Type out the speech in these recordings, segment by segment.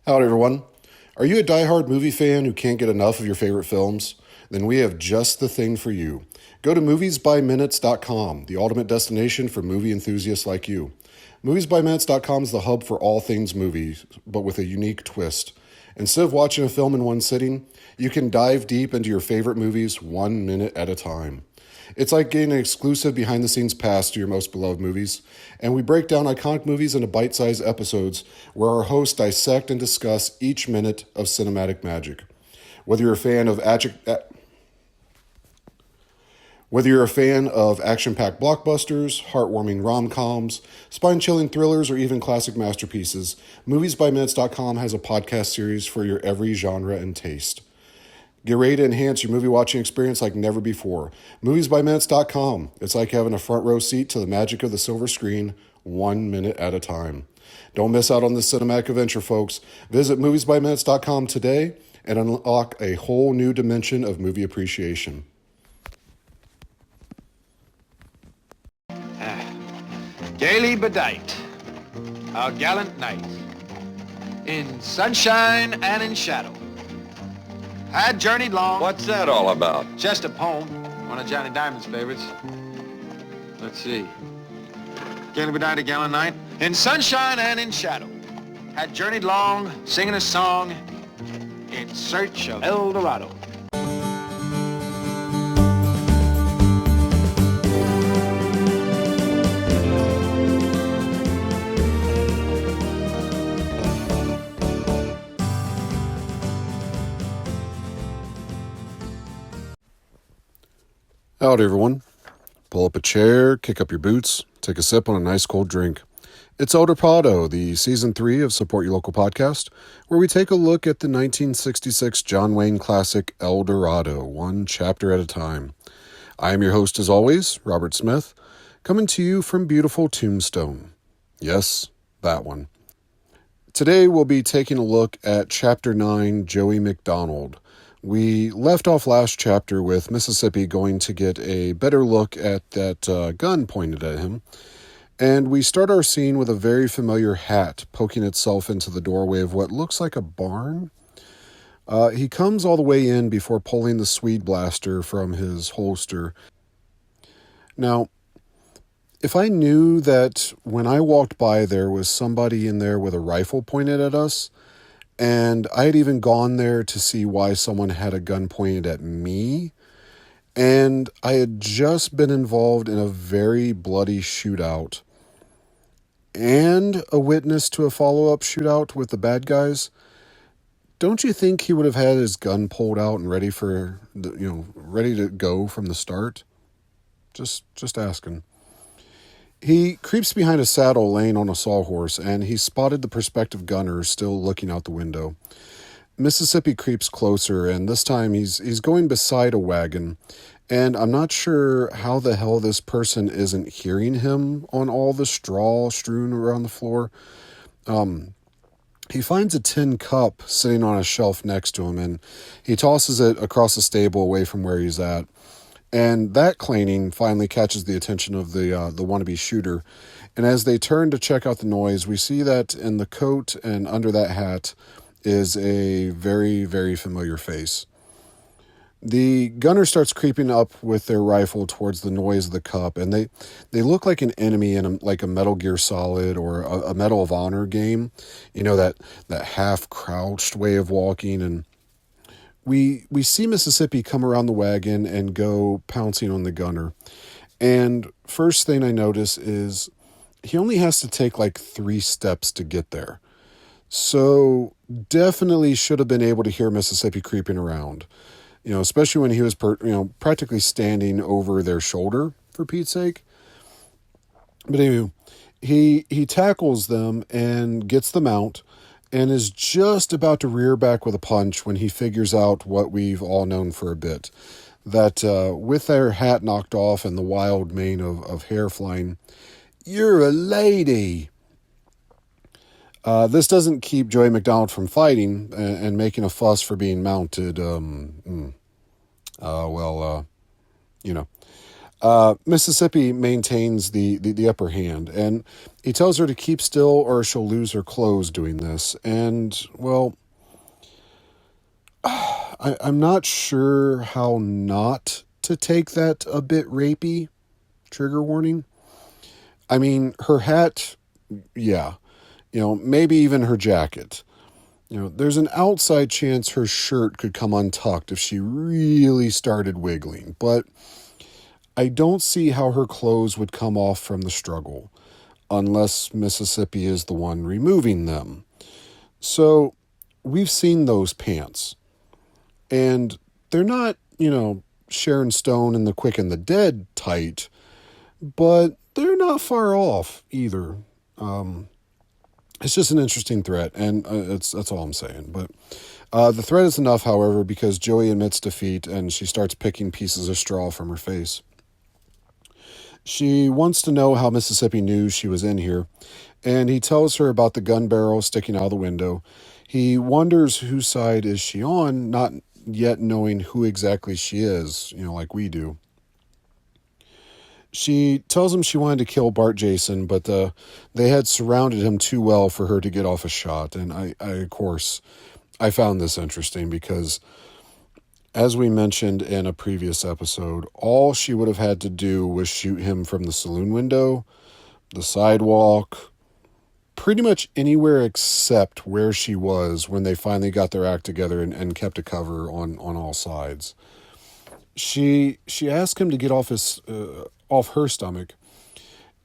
Howdy, everyone. Are you a diehard movie fan who can't get enough of your favorite films? Then we have just the thing for you. Go to moviesbyminutes.com, the ultimate destination for movie enthusiasts like you. Moviesbyminutes.com is the hub for all things movies, but with a unique twist. Instead of watching a film in one sitting, you can dive deep into your favorite movies 1 minute at a time. It's like getting an exclusive behind the scenes pass to your most beloved movies, and we break down iconic movies into bite sized episodes where our hosts dissect and discuss each minute of cinematic magic. Whether you're a fan of action-packed blockbusters, heartwarming rom-coms, spine-chilling thrillers, or even classic masterpieces, moviesbyminutes.com has a podcast series for your every genre and taste. Get ready to enhance your movie watching experience like never before. Moviesbyminutes.com. It's like having a front row seat to the magic of the silver screen, 1 minute at a time. Don't miss out on this cinematic adventure, folks. Visit moviesbyminutes.com today and unlock a whole new dimension of movie appreciation. Gaily bedight, a gallant knight, in sunshine and in shadow, had journeyed long. What's that all about? Just a poem, one of Johnny Diamond's favorites. Let's see. Gaily bedight, a gallant knight, in sunshine and in shadow, had journeyed long, singing a song, in search of El Dorado. Howdy, everyone. Pull up a chair, kick up your boots, take a sip on a nice cold drink. It's Dorado, the Season 3 of Support Your Local Podcast, where we take a look at the 1966 John Wayne classic El Dorado, one chapter at a time. I am your host, as always, Robert Smith, coming to you from beautiful Tombstone. Yes, that one. Today we'll be taking a look at Chapter 9, Joey McDonald. We left off last chapter with Mississippi going to get a better look at that gun pointed at him. And we start our scene with a very familiar hat poking itself into the doorway of what looks like a barn. He comes all the way in before pulling the Swede blaster from his holster. Now, if I knew that when I walked by there was somebody in there with a rifle pointed at us, and I had even gone there to see why someone had a gun pointed at me, and I had just been involved in a very bloody shootout, and a witness to a follow-up shootout with the bad guys, don't you think he would have had his gun pulled out and ready ready to go from the start? Just asking. He creeps behind a saddle laying on a sawhorse, and he spotted the prospective gunner still looking out the window. Mississippi creeps closer, and this time he's going beside a wagon, and I'm not sure how the hell this person isn't hearing him on all the straw strewn around the floor. He finds a tin cup sitting on a shelf next to him, and he tosses it across the stable away from where he's at. And that clanging finally catches the attention of the wannabe shooter. And as they turn to check out the noise, we see that in the coat and under that hat is a very, very familiar face. The gunner starts creeping up with their rifle towards the noise of the cup, and they look like an enemy in like a Metal Gear Solid or a Medal of Honor game. You know, that half-crouched way of walking, and We see Mississippi come around the wagon and go pouncing on the gunner. And first thing I notice is he only has to take like 3 steps to get there. So definitely should have been able to hear Mississippi creeping around. You know, especially when he was practically standing over their shoulder, for Pete's sake. But anyway, he tackles them and gets them out, and is just about to rear back with a punch when he figures out what we've all known for a bit. That with their hat knocked off and the wild mane of hair flying, "You're a lady." This doesn't keep Joey McDonald from fighting and making a fuss for being mounted. Mississippi maintains the upper hand, and he tells her to keep still or she'll lose her clothes doing this. And, well, I'm not sure how not to take that a bit rapey. Trigger warning. I mean, her hat, yeah. Maybe even her jacket. There's an outside chance her shirt could come untucked if she really started wiggling, but I don't see how her clothes would come off from the struggle, unless Mississippi is the one removing them. So, we've seen those pants, and they're not, Sharon Stone and the Quick and the Dead tight, but they're not far off either. It's just an interesting threat, and that's all I'm saying. But the threat is enough, however, because Joey admits defeat, and she starts picking pieces of straw from her face. She wants to know how Mississippi knew she was in here, and he tells her about the gun barrel sticking out of the window. He wonders whose side is she on, not yet knowing who exactly she is, like we do. She tells him she wanted to kill Bart Jason, but they had surrounded him too well for her to get off a shot. And I of course, I found this interesting because, as we mentioned in a previous episode, all she would have had to do was shoot him from the saloon window, the sidewalk, pretty much anywhere except where she was when they finally got their act together and kept a cover on all sides. She asked him to get off her stomach,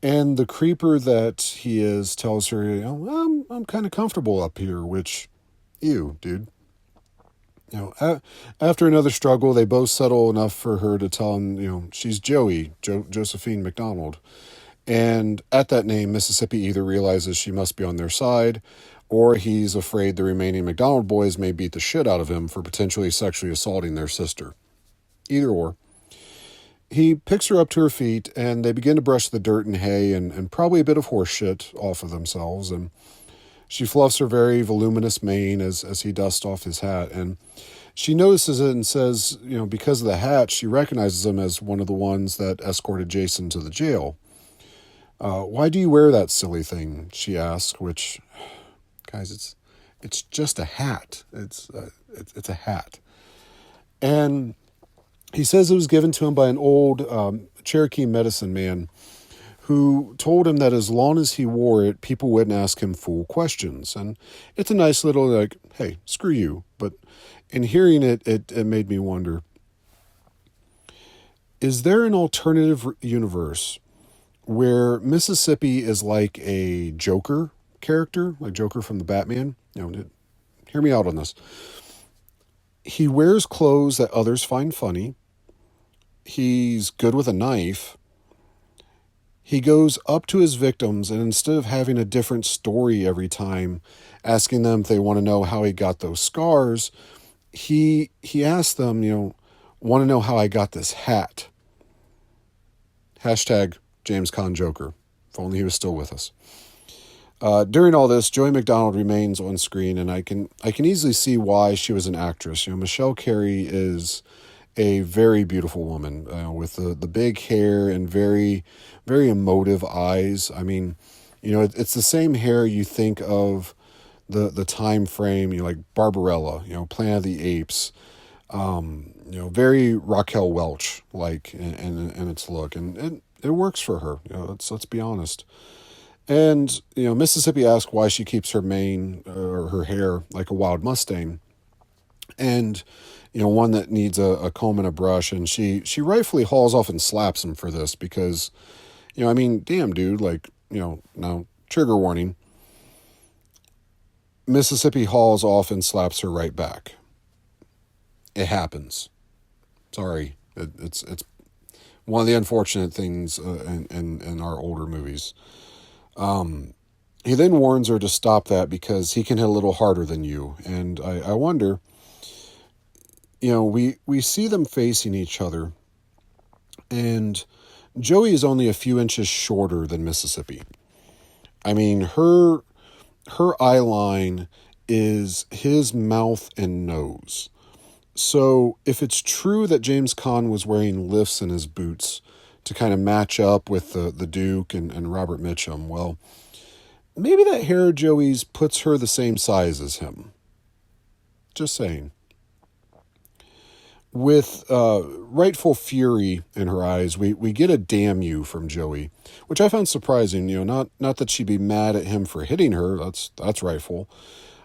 and the creeper that he is tells her, I'm kind of comfortable up here, which, ew, dude. After another struggle, they both settle enough for her to tell him, she's Josephine McDonald. And at that name, Mississippi either realizes she must be on their side, or he's afraid the remaining McDonald boys may beat the shit out of him for potentially sexually assaulting their sister. Either or. He picks her up to her feet, and they begin to brush the dirt and hay and probably a bit of horse shit off of themselves. And she fluffs her very voluminous mane as he dusts off his hat. And she notices it and says, because of the hat, she recognizes him as one of the ones that escorted Jason to the jail. Why do you wear that silly thing? She asks, which, guys, it's just a hat. It's a hat. And he says it was given to him by an old Cherokee medicine man who told him that as long as he wore it, people wouldn't ask him fool questions. And it's a nice little, hey, screw you. But in hearing it made me wonder, is there an alternative universe where Mississippi is like a Joker character, like Joker from the Batman? Hear me out on this. He wears clothes that others find funny. He's good with a knife. He goes up to his victims, and instead of having a different story every time, asking them if they want to know how he got those scars, he asks them, want to know how I got this hat. Hashtag James Caan Joker. If only he was still with us. During all this, Joey McDonald remains on screen, and I can easily see why she was an actress. Michelle Carey is a very beautiful woman with the big hair and very, very emotive eyes. I mean, it's the same hair you think of the time frame, like Barbarella, Planet of the Apes, very Raquel Welch like in its look, and it works for her. Let's be honest. And, Mississippi asks why she keeps her mane or her hair like a wild Mustang. And, one that needs a comb and a brush. And she rightfully hauls off and slaps him for this because, damn, dude, now, trigger warning. Mississippi hauls off and slaps her right back. It happens. Sorry. It's one of the unfortunate things in our older movies. He then warns her to stop that because he can hit a little harder than you. And I wonder, we see them facing each other, and Joey is only a few inches shorter than Mississippi. I mean, her eye line is his mouth and nose. So if it's true that James Caan was wearing lifts in his boots to kind of match up with the Duke and Robert Mitchum. Well, maybe that hair of Joey's puts her the same size as him. Just saying. With rightful fury in her eyes, we get a damn you from Joey, which I found surprising. Not that she'd be mad at him for hitting her. That's rightful.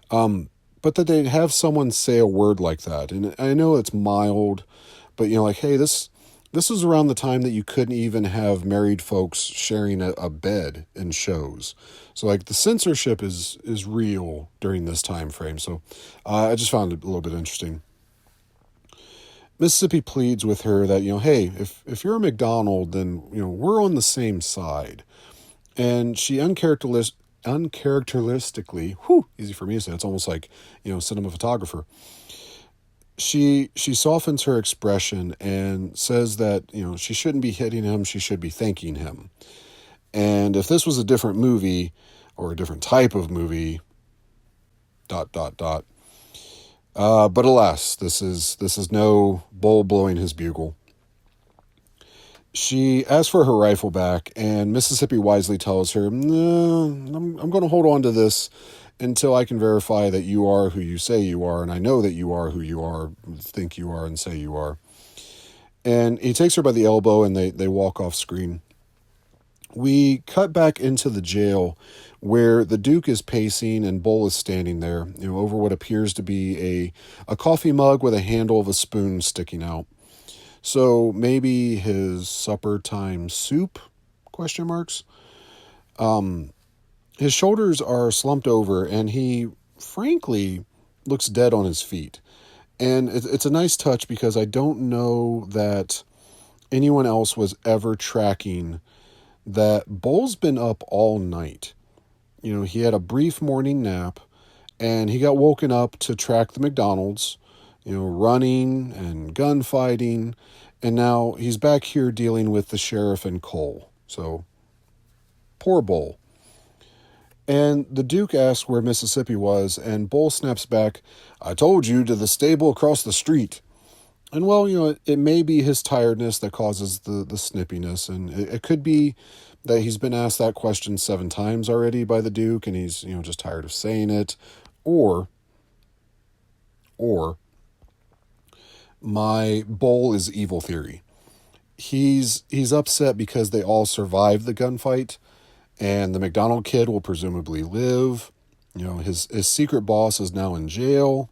But that they'd have someone say a word like that. And I know it's mild, but like, hey, this is around the time that you couldn't even have married folks sharing a bed in shows. So like the censorship is real during this time frame. So I just found it a little bit interesting. Mississippi pleads with her that, hey, if you're a McDonald, then, we're on the same side. And she uncharacteristically, easy for me to say, it's almost like, cinematographer. She softens her expression and says that, she shouldn't be hitting him, she should be thanking him. And if this was a different movie or a different type of movie, ... But alas, this is no bull blowing his bugle. She asks for her rifle back, and Mississippi wisely tells her, "No, I'm going to hold on to this until I can verify that you are who you say you are, and I know that you are who you are, think you are, and say you are." And he takes her by the elbow, and they walk off screen. We cut back into the jail where the Duke is pacing and Bull is standing there, over what appears to be a coffee mug with a handle of a spoon sticking out. So maybe his supper time soup? ? His shoulders are slumped over and he, frankly, looks dead on his feet. And it's a nice touch because I don't know that anyone else was ever tracking that Bull's been up all night. He had a brief morning nap, and he got woken up to track the McDonald's, running and gunfighting, and now he's back here dealing with the sheriff and Cole. So, poor Bull. And the Duke asks where Mississippi was, and Bull snaps back, "I told you, to the stable across the street." And well, it may be his tiredness that causes the snippiness, and it could be that he's been asked that question 7 times already by the Duke, and he's, just tired of saying it. Or my Bull is evil theory. He's upset because they all survived the gunfight, and the McDonald kid will presumably live. His secret boss is now in jail.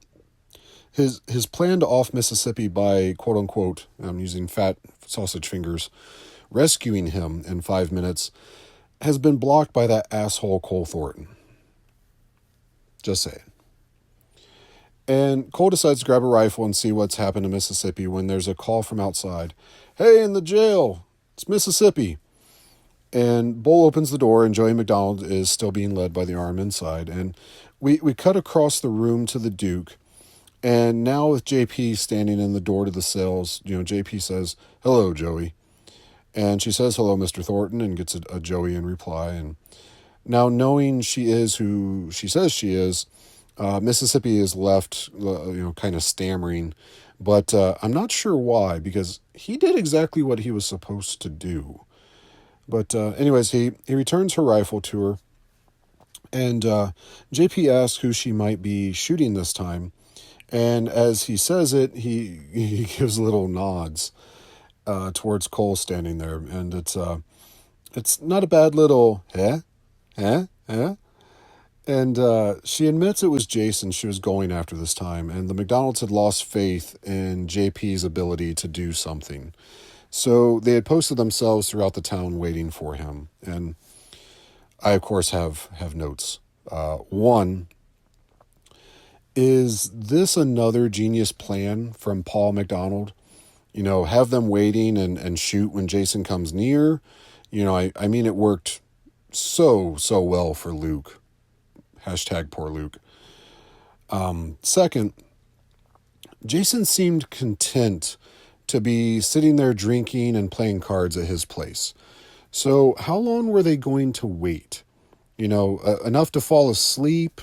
His plan to off Mississippi by, quote unquote, I'm using fat sausage fingers, rescuing him in 5 minutes has been blocked by that asshole Cole Thornton. Just saying. And Cole decides to grab a rifle and see what's happened to Mississippi when there's a call from outside. "Hey, in the jail, it's Mississippi." And Bull opens the door, and Joey McDonald is still being led by the arm inside. And we cut across the room to the Duke. And now with JP standing in the door to the cells, JP says, "Hello, Joey." And she says, "Hello, Mr. Thornton," and gets a Joey in reply. And now knowing she is who she says she is, Mississippi is left, kind of stammering. But I'm not sure why, because he did exactly what he was supposed to do. But anyways, he returns her rifle to her. And JP asks who she might be shooting this time. And as he says it, he gives little nods towards Cole standing there. And it's not a bad little, eh? And she admits it was Jason she was going after this time. And the McDonald's had lost faith in JP's ability to do something. So they had posted themselves throughout the town waiting for him. And I, of course, have notes. One, is this another genius plan from Paul McDonald? Have them waiting and shoot when Jason comes near. I mean, it worked so well for Luke. # poor Luke. Second, Jason seemed content to be sitting there drinking and playing cards at his place. So how long were they going to wait? Enough to fall asleep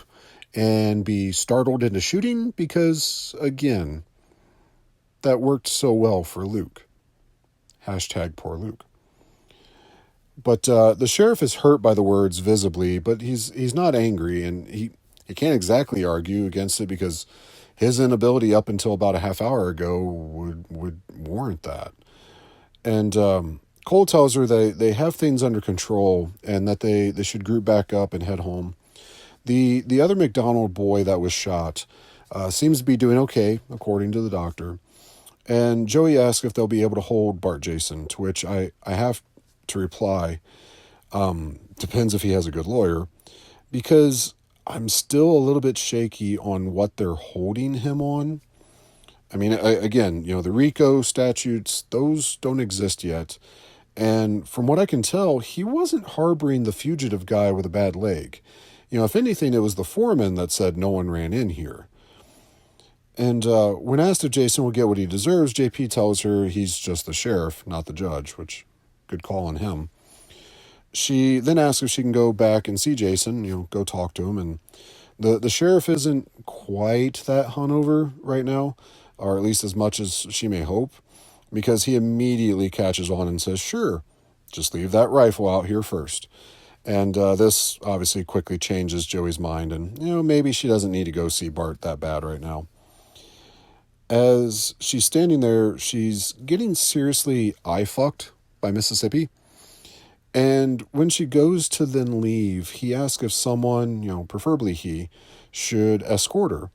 and be startled into shooting? Because, again, that worked so well for Luke. # poor Luke. But the sheriff is hurt by the words visibly, but he's not angry, and he can't exactly argue against it because his inability up until about a half hour ago would warrant that. And Cole tells her they have things under control and that they should group back up and head home. The other McDonald boy that was shot seems to be doing okay, according to the doctor. And Joey asks if they'll be able to hold Bart Jason, to which I have to reply, depends if he has a good lawyer, because I'm still a little bit shaky on what they're holding him on. I mean, again, the RICO statutes, those don't exist yet. And from what I can tell, he wasn't harboring the fugitive guy with a bad leg. If anything, it was the foreman that said no one ran in here. And when asked if Jason will get what he deserves, JP tells her he's just the sheriff, not the judge, which, good call on him. She then asks if she can go back and see Jason, go talk to him. And the sheriff isn't quite that hunover right now, or at least as much as she may hope, because he immediately catches on and says, sure, just leave that rifle out here first. And this obviously quickly changes Joey's mind, and, maybe she doesn't need to go see Bart that bad right now. As she's standing there, she's getting seriously eye-fucked by Mississippi. And when she goes to then leave, he asks if someone, preferably he, should escort her.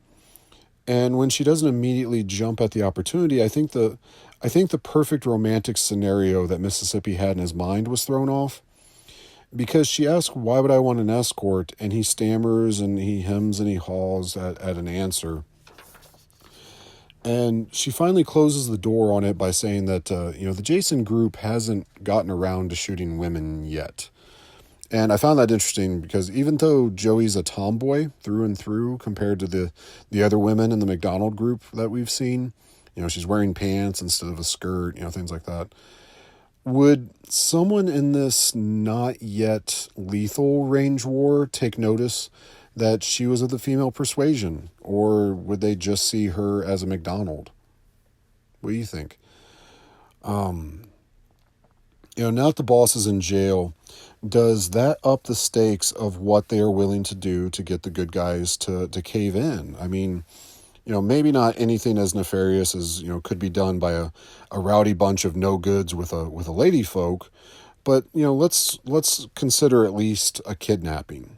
And when she doesn't immediately jump at the opportunity, I think the perfect romantic scenario that Mississippi had in his mind was thrown off. Because she asks, why would I want an escort? And he stammers and he hems and he haws at an answer. And she finally closes the door on it by saying that, the Jason group hasn't gotten around to shooting women yet. And I found that interesting because even though Joey's a tomboy through and through compared to the other women in the McDonald group that we've seen, she's wearing pants instead of a skirt, things like that. Would someone in this not yet lethal range war take notice that she was of the female persuasion, or would they just see her as a McDonald? What do you think? Now that the boss is in jail, does that up the stakes of what they are willing to do to get the good guys to cave in? I mean, maybe not anything as nefarious as, could be done by a rowdy bunch of no goods with a lady folk, but, let's consider at least a kidnapping,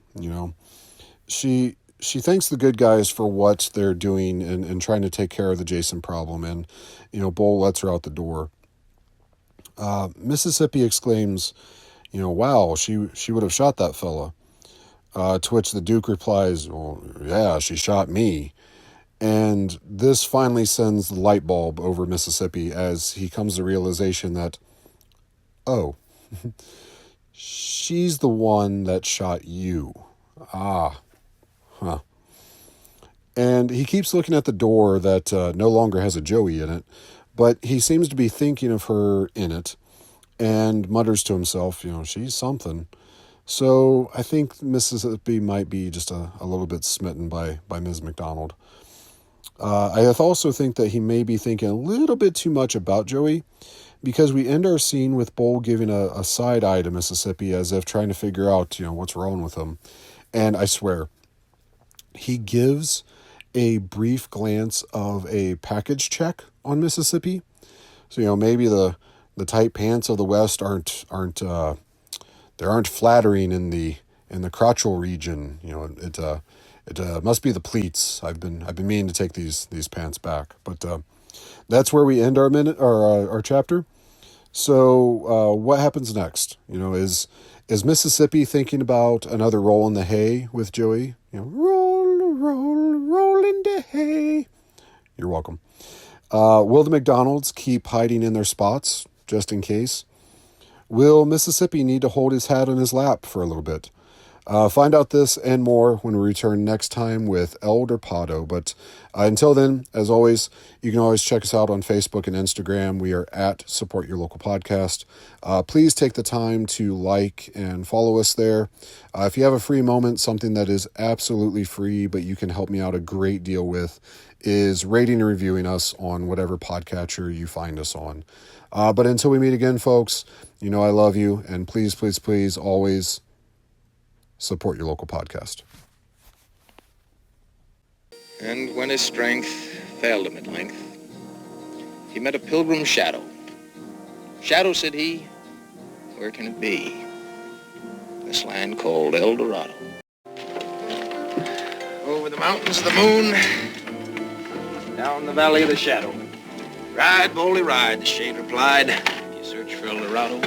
She thanks the good guys for what they're doing and trying to take care of the Jason problem, and, Bull lets her out the door. Mississippi exclaims, wow, she would have shot that fella. To which the Duke replies, well, yeah, she shot me. And this finally sends the light bulb over Mississippi as he comes to the realization that, oh, she's the one that shot you. Ah, huh. And he keeps looking at the door that no longer has a Joey in it, but he seems to be thinking of her in it and mutters to himself, she's something. So I think Mississippi might be just a little bit smitten by Ms. McDonald. I also think that he may be thinking a little bit too much about Joey, because we end our scene with Bull giving a side eye to Mississippi as if trying to figure out, what's wrong with him. And I swear, he gives a brief glance of a package check on Mississippi. So, maybe the tight pants of the West aren't flattering in the crotchal region. It must be the pleats. I've been meaning to take these pants back, but that's where we end our chapter. So what happens next? Is Mississippi thinking about another roll in the hay with Joey? Roll in the hay. You're welcome. Will the McDonalds keep hiding in their spots just in case? Will Mississippi need to hold his hat on his lap for a little bit? Find out this and more when we return next time with El Dorado. But until then, as always, you can always check us out on Facebook and Instagram. We are at Support Your Local Podcast. Please take the time to like and follow us there. If you have a free moment, something that is absolutely free, but you can help me out a great deal with, is rating and reviewing us on whatever podcatcher you find us on. But until we meet again, folks, you know I love you, and please, please, please, always support your local podcast. And when his strength failed him at length, he met a pilgrim shadow. Shadow, said he, where can it be? This land called El Dorado. Over the mountains of the moon, down the valley of the shadow. Ride, boldly ride, the shade replied. You search for El Dorado,